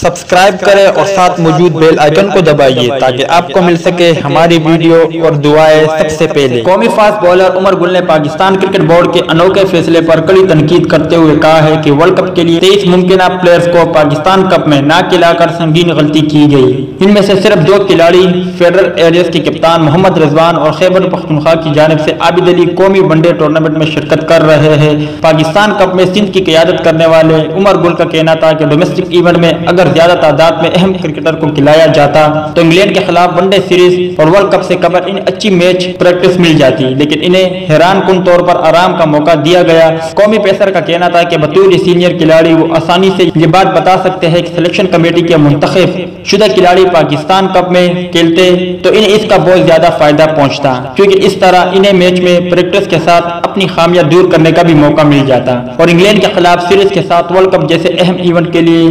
Subscribe کریں اور ساتھ موجود بیل آئیکن کو دبائیے تاکہ آپ کو مل سکے ہماری ویڈیو اور دعائیں سب سے پہلے۔ قومی فاسٹ بولر عمر گل نے پاکستان کرکٹ بورڈ کے انوکھے فیصلے پر کڑی تنقید کرتے ہوئے کہا ہے کہ ورلڈ کپ کے لیے 23 ممکنہ پلیئرز کو پاکستان کپ میں نہ کھلا کر سنگین غلطی کی گئی۔ ان میں سے صرف 2 کھلاڑی فیڈرل ایریز کے کپتان محمد رضوان اور خیبر پختونخوا کی جانب سے عابد علی قومی ون ڈے ٹورنامنٹ میں شرکت کر رہے ہیں۔ پاکستان کپ میں سندھ کی قیادت کرنے والے عمر گل کا کہنا تھا کہ ڈومیسٹک ایونٹ میں اگر زیادہ تعداد میں اہم کرکٹر کو کھلایا جاتا تو انگلینڈ کے خلاف ون ڈے سیریز اور ورلڈ کپ سے قبل انہیں اچھی میچ پریکٹس مل جاتی، لیکن انہیں حیران کن طور پر آرام کا موقع دیا گیا۔ قومی پیسر کا کہنا تھا کہ بطور سینئر کھلاڑی وہ آسانی سے یہ بات بتا سکتے ہیں کہ سلیکشن کمیٹی کے منتخب شدہ کھلاڑی پاکستان کپ میں کھیلتے تو انہیں اس کا بہت زیادہ فائدہ پہنچتا، کیونکہ اس طرح انہیں میچ میں پریکٹس کے ساتھ اپنی خامیاں دور کرنے کا بھی موقع مل جاتا اور انگلینڈ کے خلاف سیریز کے ساتھ ورلڈ کپ جیسے اہم ایونٹ کے لیے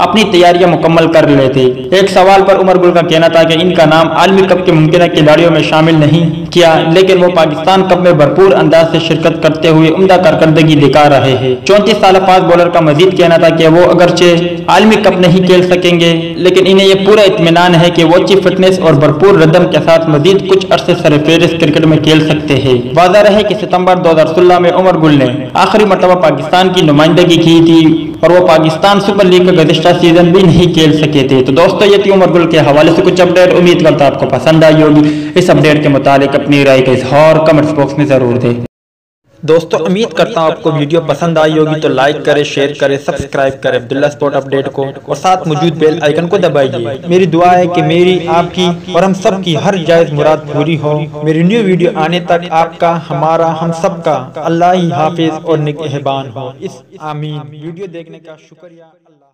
اپنی تیاریاں مکمل کر لیتے۔ ایک سوال پر عمر گل کا کہنا تھا کہ ان کا نام عالمی کپ کے ممکنہ کھلاڑیوں میں شامل نہیں کیا، لیکن وہ پاکستان کپ میں بھرپور انداز سے شرکت کرتے ہوئے عمدہ کارکردگی دکھا رہے ہیں۔ 34 سالہ فاسٹ بولر کا مزید کہنا تھا کہ وہ اگرچہ عالمی کپ نہیں کھیل سکیں گے، لیکن انہیں یہ پورا اطمینان ہے کہ وہ اچھی فٹنس اور بھرپور ردم کے ساتھ مزید کچھ عرصے سرفہرست کرکٹ میں کھیل سکتے ہیں۔ واضح رہے کہ ستمبر 2016 میں عمر گل نے آخری مرتبہ پاکستان کی نمائندگی کی تھی اور وہ پاکستان سپر لیگ کا گزشتہ سیزن بھی نہیں کھیل سکے تھے۔ تو دوستو یہ تھی عمر گل کے حوالے سے کچھ اپڈیٹ، امید کرتا آپ کو پسند آئی ہوگی۔ اس اپڈیٹ کے متعلق اپنی رائے کا اظہار کمنٹس باکس میں ضرور دیں۔ دوستو امید کرتا ہوں آپ کو ویڈیو پسند آئی ہوگی، تو لائک کریں، شیئر کریں، سبسکرائب کریں عبداللہ اسپورٹ اپڈیٹ کو اور ساتھ موجود بیل آئیکن کو دبائیے۔ میری دعا ہے کہ میری، آپ کی اور ہم سب کی ہر جائز مراد پوری ہو۔ میری نیو ویڈیو آنے تک آپ کا، ہمارا، ہم سب کا اللہ ہی حافظ اور نگہبان ہو۔ آمین۔ ویڈیو دیکھنے کا شکریہ۔ اللہ